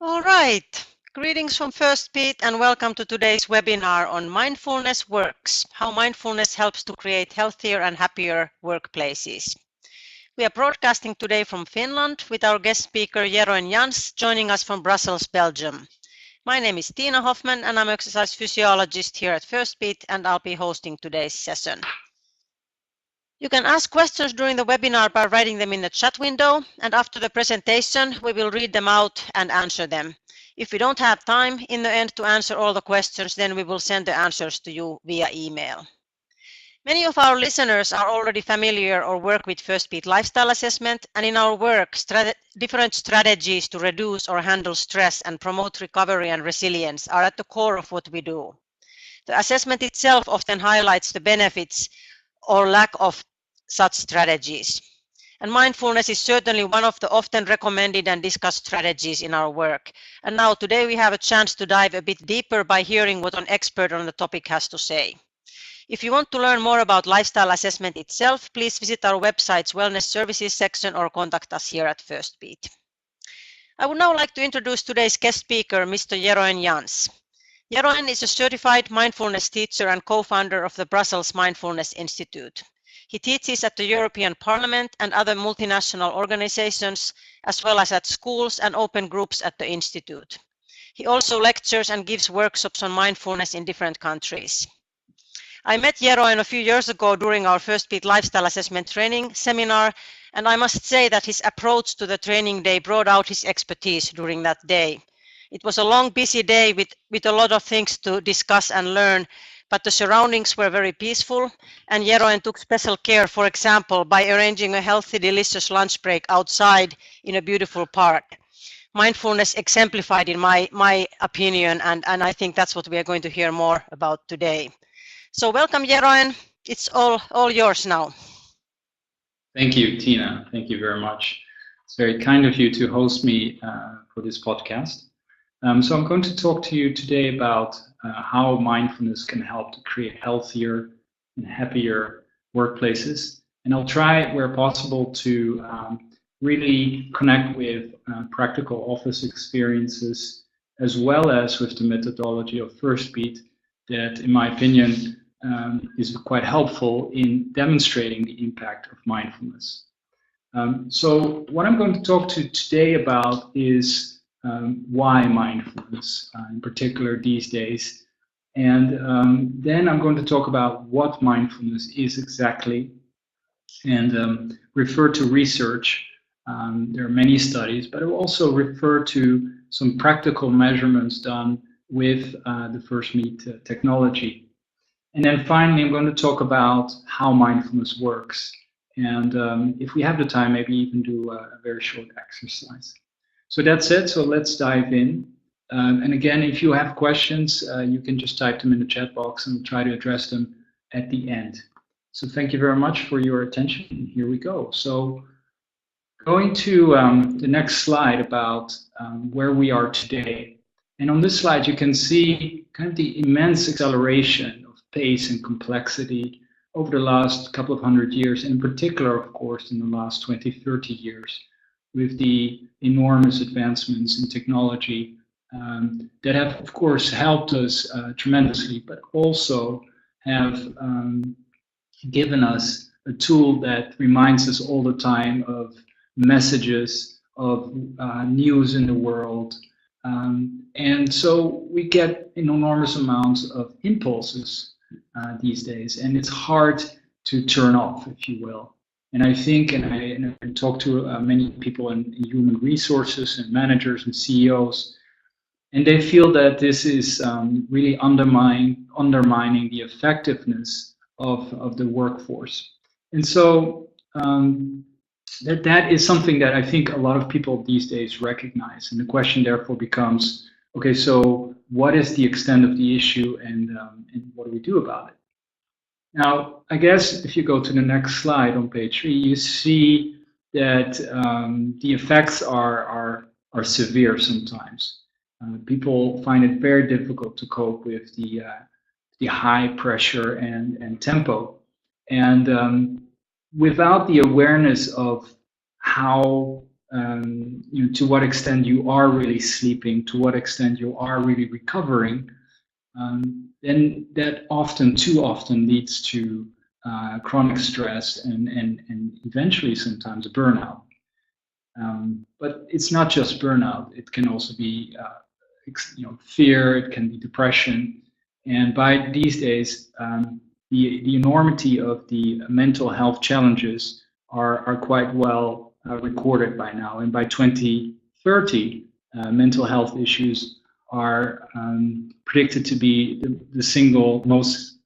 All right. Greetings from Firstbeat and welcome to today's webinar on Mindfulness Works, how mindfulness helps to create healthier and happier workplaces. We are broadcasting today from Finland with our guest speaker Jeroen Janss joining us from Brussels, Belgium. My name is Tiina Hoffman and I'm an exercise physiologist here at Firstbeat and I'll be hosting today's session. You can ask questions during the webinar by writing them in the chat window, and after the presentation, we will read them out and answer them. If we don't have time in the end to answer all the questions, then we will send the answers to you via email. Many of our listeners are already familiar or work with Firstbeat lifestyle assessment, and in our work, different strategies to reduce or handle stress and promote recovery and resilience are at the core of what we do. The assessment itself often highlights the benefits or lack of such strategies. And mindfulness is certainly one of the often recommended and discussed strategies in our work. And now today we have a chance to dive a bit deeper by hearing what an expert on the topic has to say. If you want to learn more about lifestyle assessment itself, please visit our website's wellness services section or contact us here at Firstbeat. I would now like to introduce today's guest speaker, Mr. Jeroen Janss. Jeroen is a certified mindfulness teacher and co-founder of the Brussels Mindfulness Institute. He teaches at the European Parliament and other multinational organizations, as well as at schools and open groups at the Institute. He also lectures and gives workshops on mindfulness in different countries. I met Jeroen a few years ago during our Firstbeat lifestyle assessment training seminar, and I must say that his approach to the training day brought out his expertise during that day. It was a long, busy day with a lot of things to discuss and learn, but the surroundings were very peaceful, and Jeroen took special care, for example, by arranging a healthy, delicious lunch break outside in a beautiful park. Mindfulness exemplified in my opinion, and I think that's what we are going to hear more about today. So welcome, Jeroen. It's all yours now. Thank you, Tiina. Thank you very much. It's very kind of you to host me for this podcast. So I'm going to talk to you today about how mindfulness can help to create healthier and happier workplaces. And I'll try, where possible, to really connect with practical office experiences, as well as with the methodology of Firstbeat that, in my opinion, is quite helpful in demonstrating the impact of mindfulness. So what I'm going to talk to today about is why mindfulness, in particular these days. And then I'm going to talk about what mindfulness is exactly and refer to research. There are many studies, but I will also refer to some practical measurements done with the Firstbeat technology. And then finally, I'm going to talk about how mindfulness works. And if we have the time, maybe even do a very short exercise. So that's it. So let's dive in. And again, if you have questions, you can just type them in the chat box and we'll try to address them at the end. So thank you very much for your attention. Here we go. So going to the next slide about where we are today. And on this slide, you can see kind of the immense acceleration of pace and complexity over the last couple of hundred years, in particular, of course, in the last 20, 30 years, with the enormous advancements in technology that have, of course, helped us tremendously, but also have given us a tool that reminds us all the time of messages, of news in the world. And so we get an enormous amounts of impulses these days, and it's hard to turn off, if you will. And I think, and I talk to many people in human resources and managers and CEOs, and they feel that this is really undermining the effectiveness of the workforce. And so that is something that I think a lot of people these days recognize. And the question therefore becomes, okay, so what is the extent of the issue and what do we do about it? Now, I guess if you go to the next slide on page 3, you see that the effects are severe sometimes. People find it very difficult to cope with the high pressure and tempo. And without the awareness of how to what extent you are really sleeping, to what extent you are really recovering, then that too often leads to chronic stress and eventually sometimes burnout. But it's not just burnout. It can also be fear. It can be depression. And by these days, the enormity of the mental health challenges are quite well recorded by now. And by 2030, mental health issues are predicted to be the single most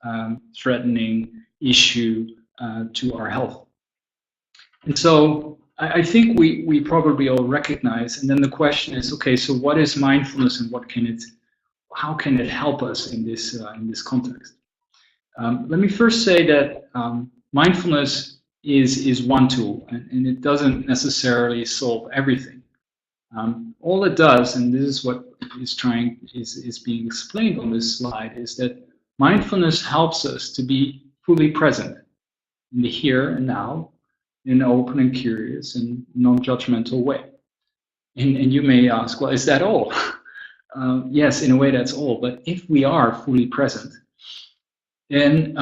threatening issue to our health. And so I think we probably all recognize, and then the question is, okay, so what is mindfulness and how can it help us in this context? Let me first say that mindfulness is one tool, and it doesn't necessarily solve everything. All it does, and this is what is being explained on this slide, is that mindfulness helps us to be fully present in the here and now, in an open and curious and non-judgmental way. And you may ask, well, is that all? Yes, in a way that's all. But if we are fully present, then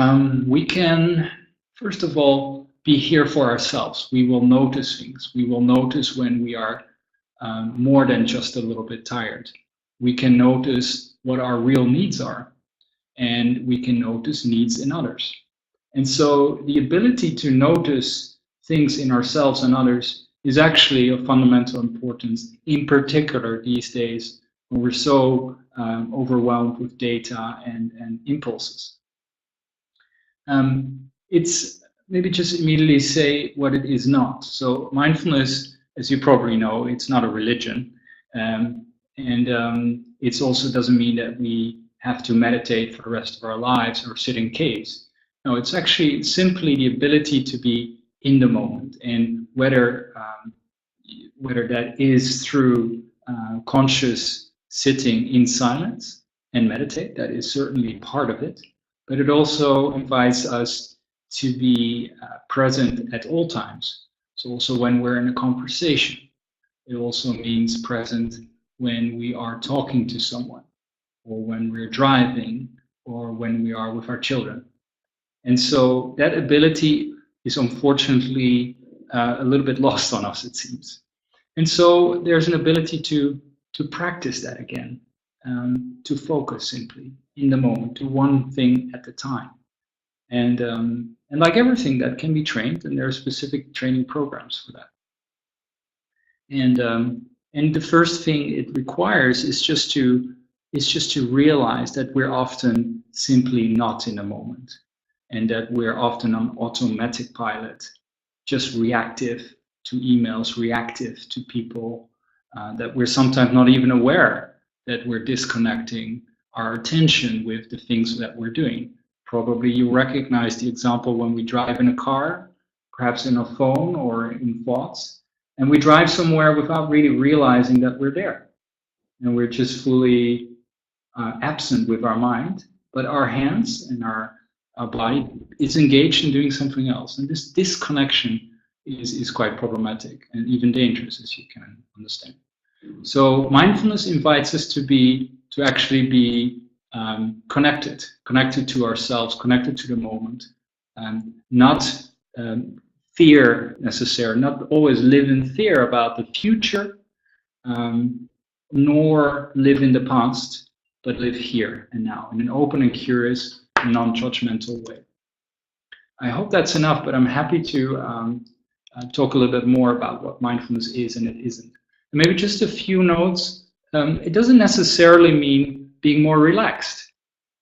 we can, first of all, be here for ourselves. We will notice things. We will notice when we are more than just a little bit tired. We can notice what our real needs are, and we can notice needs in others. And so the ability to notice things in ourselves and others is actually of fundamental importance, in particular these days when we're so overwhelmed with data and impulses. It's maybe just immediately say what it is not. So mindfulness, as you probably know, it's not a religion. It also doesn't mean that we have to meditate for the rest of our lives or sit in caves. No, it's actually simply the ability to be in the moment, and whether that is through conscious sitting in silence and meditate, that is certainly part of it, but it also invites us to be present at all times. So also when we're in a conversation, it also means present when we are talking to someone, or when we're driving, or when we are with our children. And so that ability is unfortunately a little bit lost on us, it seems. And so there's an ability to practice that again, to focus simply in the moment, to one thing at a time. And like everything, that can be trained, and there are specific training programs for that. And the first thing it requires is just to realize that we're often simply not in the moment, and that we're often on automatic pilot, just reactive to emails, reactive to people, that we're sometimes not even aware that we're disconnecting our attention with the things that we're doing. Probably you recognize the example when we drive in a car, perhaps in a phone or in thoughts, and we drive somewhere without really realizing that we're there. And we're just fully absent with our mind, but our hands and our body is engaged in doing something else. And this disconnection is quite problematic and even dangerous, as you can understand. So mindfulness invites us to actually be connected to ourselves, connected to the moment, not fear necessarily, not always live in fear about the future, nor live in the past, but live here and now in an open and curious, non-judgmental way. I hope that's enough, but I'm happy to talk a little bit more about what mindfulness is and it isn't. And maybe just a few notes. It doesn't necessarily mean being more relaxed.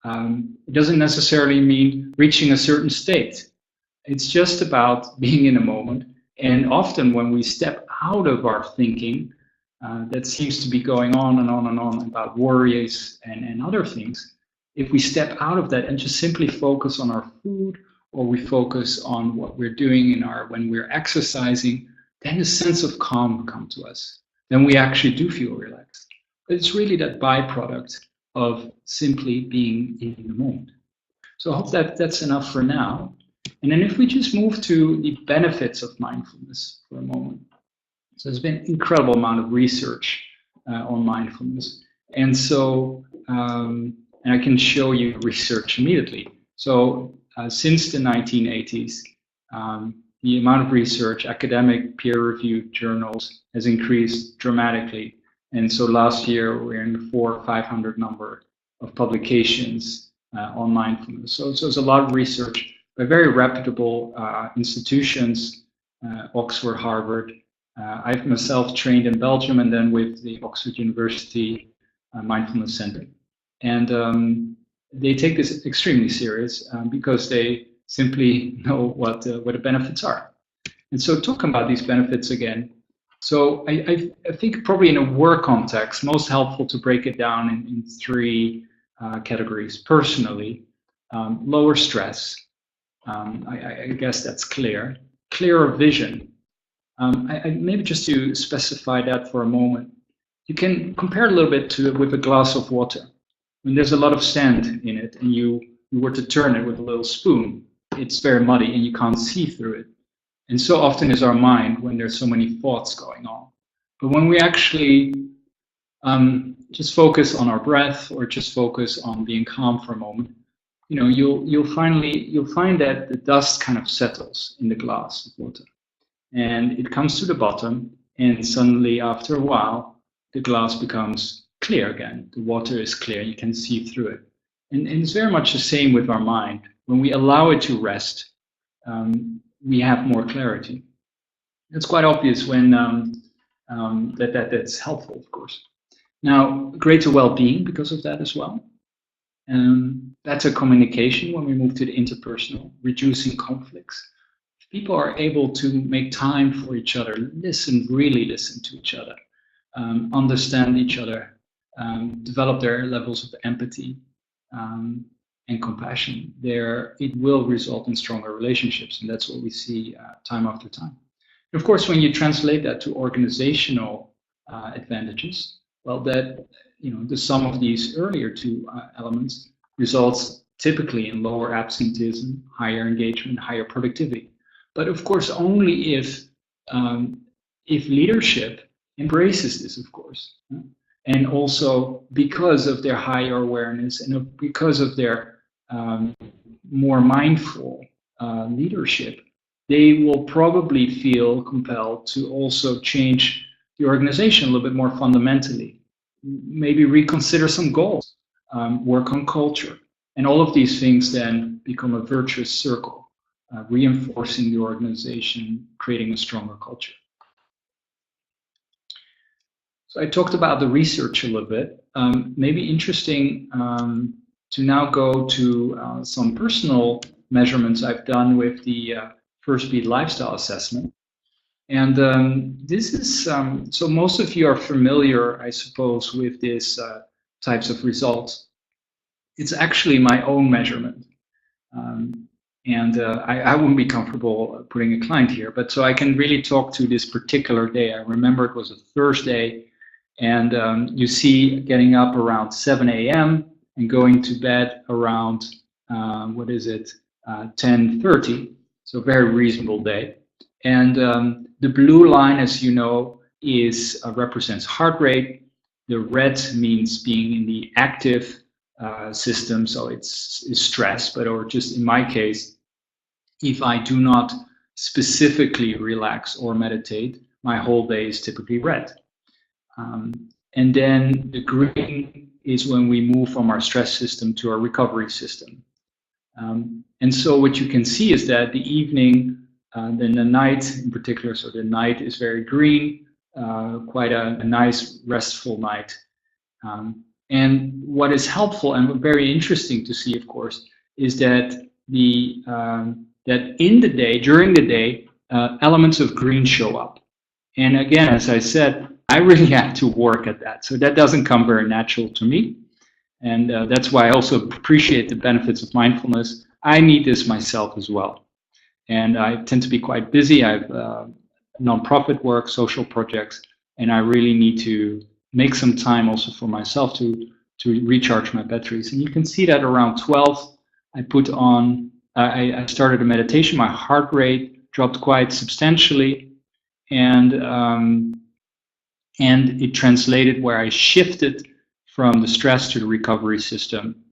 It doesn't necessarily mean reaching a certain state. It's just about being in a moment. And often when we step out of our thinking, that seems to be going on and on and on about worries and other things, if we step out of that and just simply focus on our food, or we focus on what we're doing when we're exercising, then a sense of calm comes to us. Then we actually do feel relaxed. But it's really that byproduct of simply being in the moment. So I hope that's enough for now. And then if we just move to the benefits of mindfulness for a moment. So there's been an incredible amount of research on mindfulness. And so, and I can show you research immediately. So since the 1980s, the amount of research, academic peer-reviewed journals has increased dramatically. And so last year, we're in the 400 or 500 number of publications on mindfulness. So it's a lot of research by very reputable institutions, Oxford, Harvard. I've myself trained in Belgium and then with the Oxford University Mindfulness Center. And they take this extremely serious because they simply know what the benefits are. And so talking about these benefits again, so I think probably in a work context, most helpful to break it down in three categories. Personally, lower stress. I guess that's clear. Clearer vision. Maybe just to specify that for a moment, you can compare it a little bit with a glass of water. When there's a lot of sand in it and you were to turn it with a little spoon, it's very muddy and you can't see through it. And so often is our mind when there's so many thoughts going on. But when we actually just focus on our breath or just focus on being calm for a moment, you'll find that the dust kind of settles in the glass of water. And it comes to the bottom, and suddenly after a while, the glass becomes clear again. The water is clear, you can see through it. And it's very much the same with our mind. When we allow it to rest, we have more clarity. It's quite obvious when that's helpful, of course. Now, greater well-being because of that as well. Better communication when we move to the interpersonal, reducing conflicts. People are able to make time for each other, really listen to each other, understand each other, develop their levels of empathy and compassion. It will result in stronger relationships, and that's what we see time after time. And of course, when you translate that to organizational advantages, well, the sum of these earlier two elements results typically in lower absenteeism, higher engagement, higher productivity. But of course, only if leadership embraces this, of course, and also because of their higher awareness and because of their more mindful leadership, they will probably feel compelled to also change the organization a little bit more fundamentally, maybe reconsider some goals, work on culture, and all of these things then become a virtuous circle. Reinforcing the organization, creating a stronger culture. So I talked about the research a little bit. Maybe interesting to now go to some personal measurements I've done with the Firstbeat lifestyle assessment. And this is, so most of you are familiar, I suppose, with these types of results. It's actually my own measurement. And I wouldn't be comfortable putting a client here, but so I can really talk to this particular day. I remember it was a Thursday, and you see getting up around 7 a.m. and going to bed around, 10:30, so very reasonable day. And the blue line, as you know, represents heart rate. The red means being in the active system, so it's stress, or just in my case, if I do not specifically relax or meditate, my whole day is typically red. And then the green is when we move from our stress system to our recovery system. And so what you can see is that the evening, then the night in particular, so the night is very green, quite a nice restful night. And what is helpful and very interesting to see, of course, is that that in the day, during the day, elements of green show up. And again, as I said, I really have to work at that. So that doesn't come very natural to me. And that's why I also appreciate the benefits of mindfulness. I need this myself as well. And I tend to be quite busy. I have nonprofit work, social projects, and I really need to make some time also for myself to recharge my batteries. And you can see that around 12, I started a meditation. My heart rate dropped quite substantially. and it translated where I shifted from the stress to the recovery system.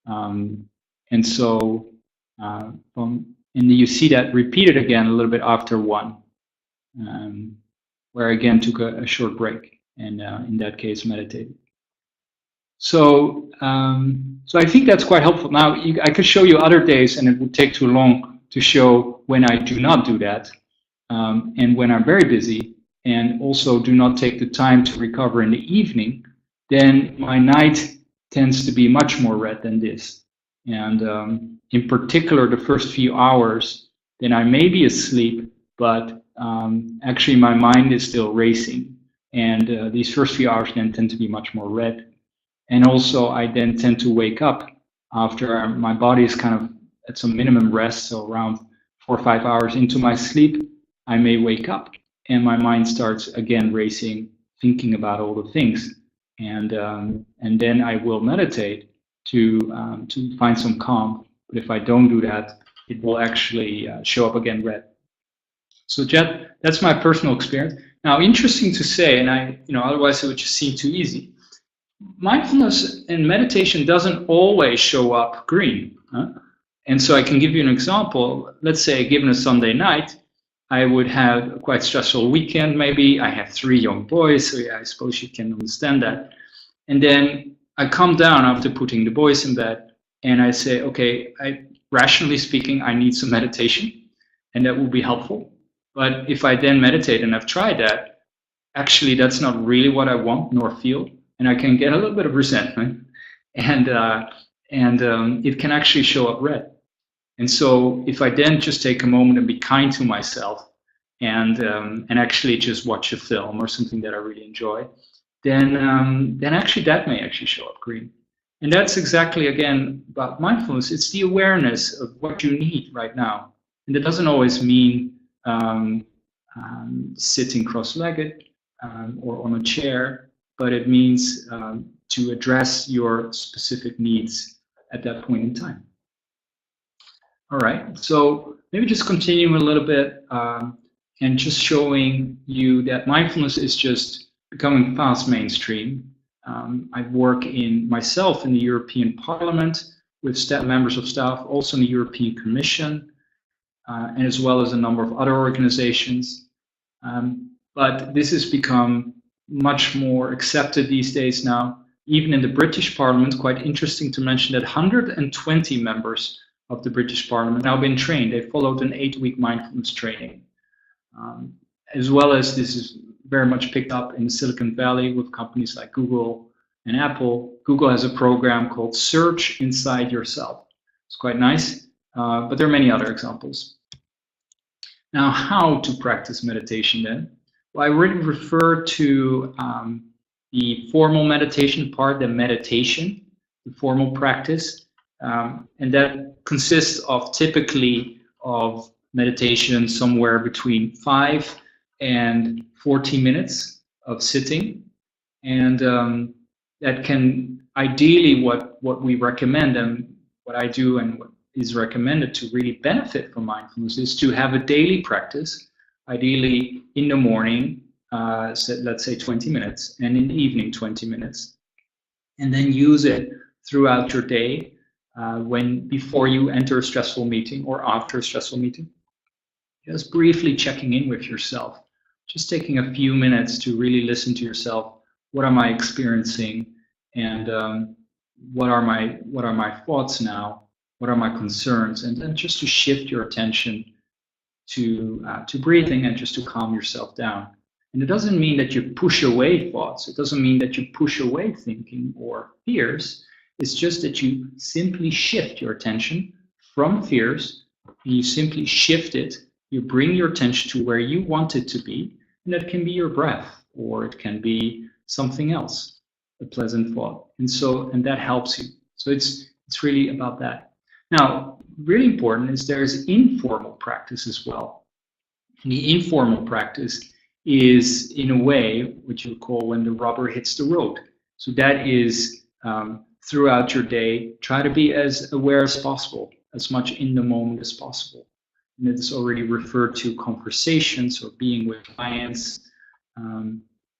And so, and you see that repeated again a little bit after one, where I again took a short break, and in that case meditated. So, so I think that's quite helpful. Now, I could show you other days, and it would take too long to show when I do not do that, and when I'm very busy, and also do not take the time to recover in the evening, then my night tends to be much more red than this. And in particular, the first few hours, then I may be asleep, but actually my mind is still racing. And these first few hours then tend to be much more red. And also I then tend to wake up after my body is kind of at some minimum rest, so around 4 or 5 hours into my sleep, I may wake up and my mind starts again racing, thinking about all the things. And then I will meditate to find some calm. But if I don't do that, it will actually show up again red. So that's my personal experience. Now, interesting to say, and otherwise it would just seem too easy. Mindfulness and meditation doesn't always show up green. And so I can give you an example. Let's say, given a Sunday night, I would have a quite stressful weekend, maybe. I have 3 young boys, so yeah, I suppose you can understand that. And then I come down after putting the boys in bed, and I say, okay, rationally speaking, I need some meditation, and that will be helpful. But if I then meditate, and I've tried that, actually that's not really what I want nor feel, and I can get a little bit of resentment, and it can actually show up red. And so if I then just take a moment and be kind to myself, and actually just watch a film or something that I really enjoy, then actually that may actually show up green. And that's exactly, again, about mindfulness. It's the awareness of what you need right now. And it doesn't always mean sitting cross-legged or on a chair, but it means to address your specific needs at that point in time. All right, so maybe just continuing a little bit and just showing you that mindfulness is just becoming fast mainstream. I work myself in the European Parliament with members of staff, also in the European Commission, and as well as a number of other organizations. But this has become much more accepted these days now. Even in the British Parliament, quite interesting to mention that 120 members of the British Parliament now been trained. They followed an 8-week mindfulness training. As well as this is very much picked up in Silicon Valley with companies like Google and Apple. Google has a program called Search Inside Yourself. It's quite nice, but there are many other examples. Now, how to practice meditation then? Well, I already referred to the formal meditation part, the meditation, the formal practice, and that consists of typically of meditation somewhere between 5 and 14 minutes of sitting, and that can ideally what we recommend and what I do and what is recommended to really benefit from mindfulness is to have a daily practice, ideally in the morning, let's say 20 minutes, and in the evening 20 minutes, and then use it throughout your day before you enter a stressful meeting or after a stressful meeting. Just briefly checking in with yourself, just taking a few minutes to really listen to yourself. What am I experiencing, and what are my thoughts now? What are my concerns? And then just to shift your attention to breathing and just to calm yourself down. And it doesn't mean that you push away thoughts. It doesn't mean that you push away thinking or fears. It's just that you simply shift your attention from fears, and you simply shift it. You bring your attention to where you want it to be, and that can be your breath, or it can be something else, a pleasant thought. And that helps you. So it's really about that. Now, really important is there's informal practice as well. And the informal practice is, in a way, what you call when the rubber hits the road. So that is throughout your day, try to be as aware as possible, as much in the moment as possible. And it's already referred to conversations or being with clients,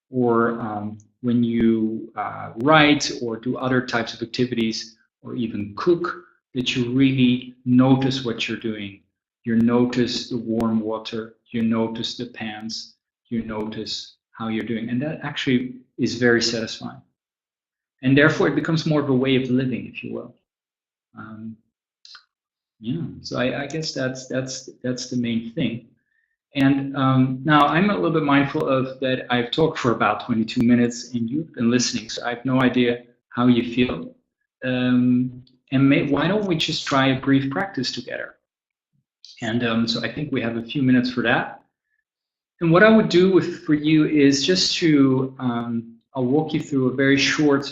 or when you write or do other types of activities or even cook, that you really notice what you're doing. You notice the warm water, you notice the pans, you notice how you're doing. And that actually is very satisfying. And therefore it becomes more of a way of living, if you will. Yeah, so I guess that's the main thing. And now I'm a little bit mindful of that. I've talked for about 22 minutes and you've been listening, so I have no idea how you feel. And why don't we just try a brief practice together? And so I think we have a few minutes for that. And what I would do for you is just to, I'll walk you through a very short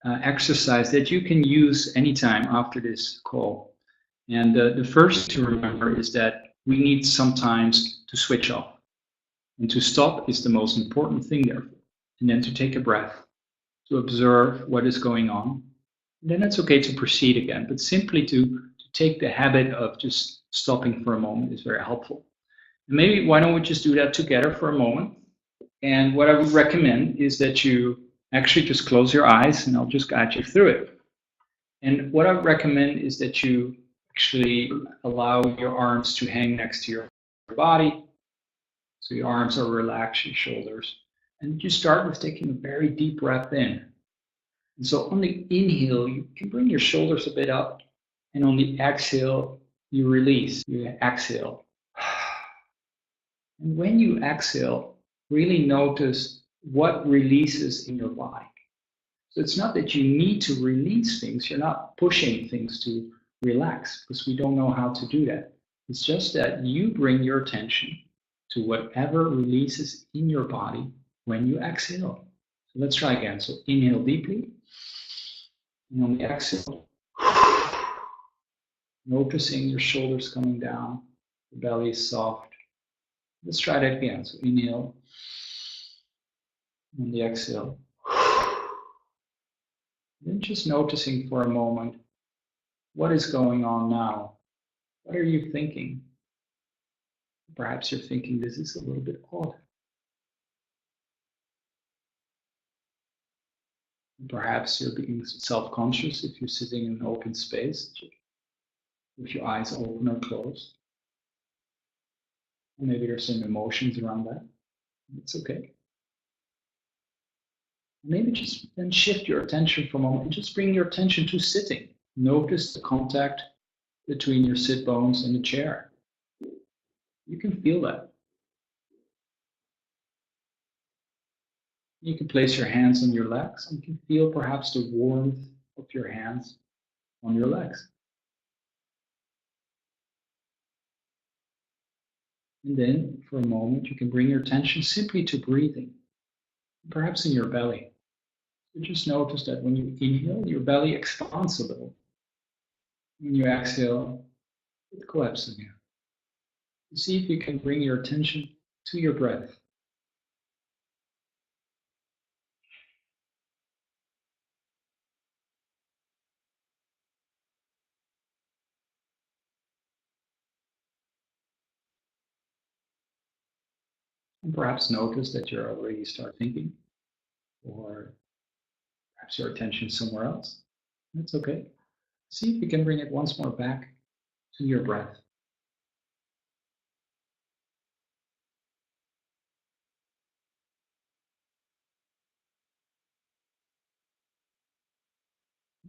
exercise that you can use anytime after this call. And the first to remember is that we need sometimes to switch off. And to stop is the most important thing there. And then to take a breath, to observe what is going on. And then it's okay to proceed again, but simply to take the habit of just stopping for a moment is very helpful. And maybe why don't we just do that together for a moment? And what I would recommend is that you actually just close your eyes and I'll just guide you through it. And what I would recommend is that you actually allow your arms to hang next to your body. So your arms are relaxed, your shoulders. And you start with taking a very deep breath in. And so on the inhale, you can bring your shoulders a bit up. And on the exhale, you release. You exhale. And when you exhale, really notice what releases in your body. So it's not that you need to release things. You're not pushing things to relax because we don't know how to do that. It's just that you bring your attention to whatever releases in your body when you exhale. So let's try again. So inhale deeply. And on the exhale, noticing your shoulders coming down, the belly is soft. Let's try that again. So inhale. On the exhale. Then just noticing for a moment, what is going on now? What are you thinking? Perhaps you're thinking this is a little bit odd. Perhaps you're being self-conscious if you're sitting in an open space, with your eyes open or closed. And maybe there's some emotions around that. It's okay. Maybe just then shift your attention for a moment and just bring your attention to sitting. Notice the contact between your sit bones and the chair. You can feel that. You can place your hands on your legs and you can feel perhaps the warmth of your hands on your legs. And then for a moment, you can bring your attention simply to breathing, perhaps in your belly. So just notice that when you inhale, your belly expands a little. When you exhale, it collapses again. See if you can bring your attention to your breath. And perhaps notice that you already start thinking, or perhaps your attention is somewhere else. That's okay. See if you can bring it once more back to your breath.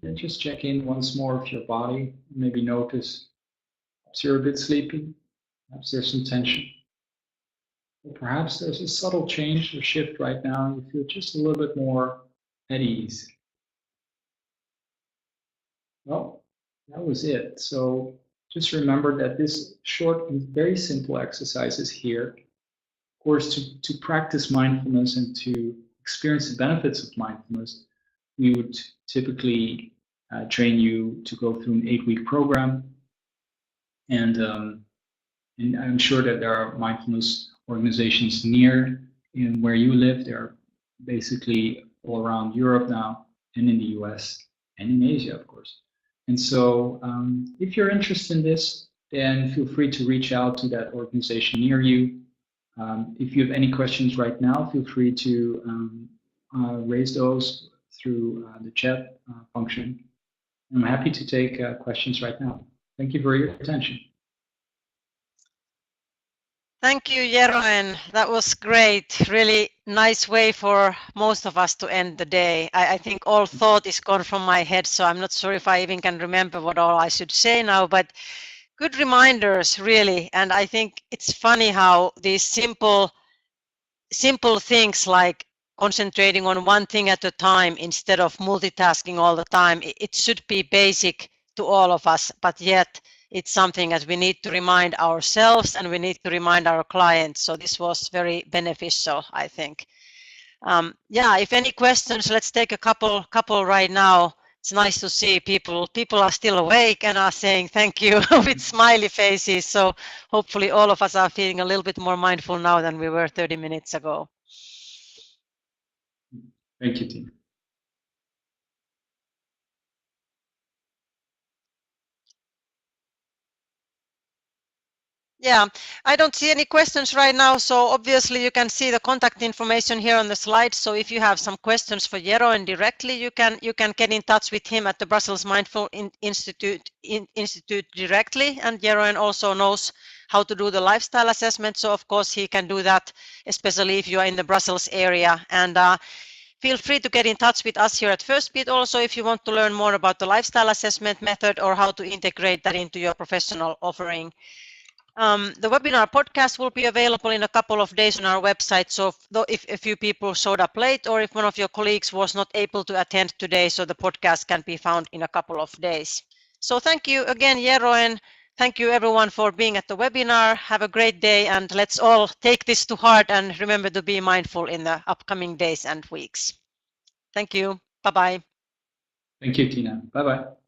Then just check in once more with your body. Maybe notice perhaps you're a bit sleepy, perhaps there's some tension. Or perhaps there's a subtle change or shift right now. You feel just a little bit more at ease. Well, that was it. So just remember that this short and very simple exercise is here, of course, to practice mindfulness and to experience the benefits of mindfulness. We would typically train you to go through an 8-week program. And I'm sure that there are mindfulness organizations near in where you live. They're basically all around Europe now and in the US and in Asia, of course. And so if you're interested in this, and feel free to reach out to that organization near you. If you have any questions right now, feel free to raise those through the chat function. I'm happy to take questions right now. Thank you for your attention. Thank you, Jeroen. That was great. Really nice way for most of us to end the day. I think all thought is gone from my head, so I'm not sure if I even can remember what all I should say now, but good reminders, really. And I think it's funny how these simple things like concentrating on one thing at a time instead of multitasking all the time, it should be basic to all of us, but yet it's something that we need to remind ourselves and we need to remind our clients. So this was very beneficial, I think. Yeah, if any questions, let's take a couple right now. It's nice to see people are still awake and are saying thank you with smiley faces. So hopefully all of us are feeling a little bit more mindful now than we were 30 minutes ago. Thank you, Tina. Yeah, I don't see any questions right now, so obviously you can see the contact information here on the slide. So if you have some questions for Jeroen directly, you can get in touch with him at the Brussels Mindfulness Institute directly. And Jeroen also knows how to do the lifestyle assessment, so of course he can do that, especially if you are in the Brussels area. And feel free to get in touch with us here at Firstbeat also if you want to learn more about the lifestyle assessment method or how to integrate that into your professional offering. The webinar podcast will be available in a couple of days on our website. So if a few people showed up late or if one of your colleagues was not able to attend today, so the podcast can be found in a couple of days. So thank you again, Jeroen. Thank you everyone for being at the webinar. Have a great day and let's all take this to heart and remember to be mindful in the upcoming days and weeks. Thank you. Bye-bye. Thank you, Tina. Bye-bye.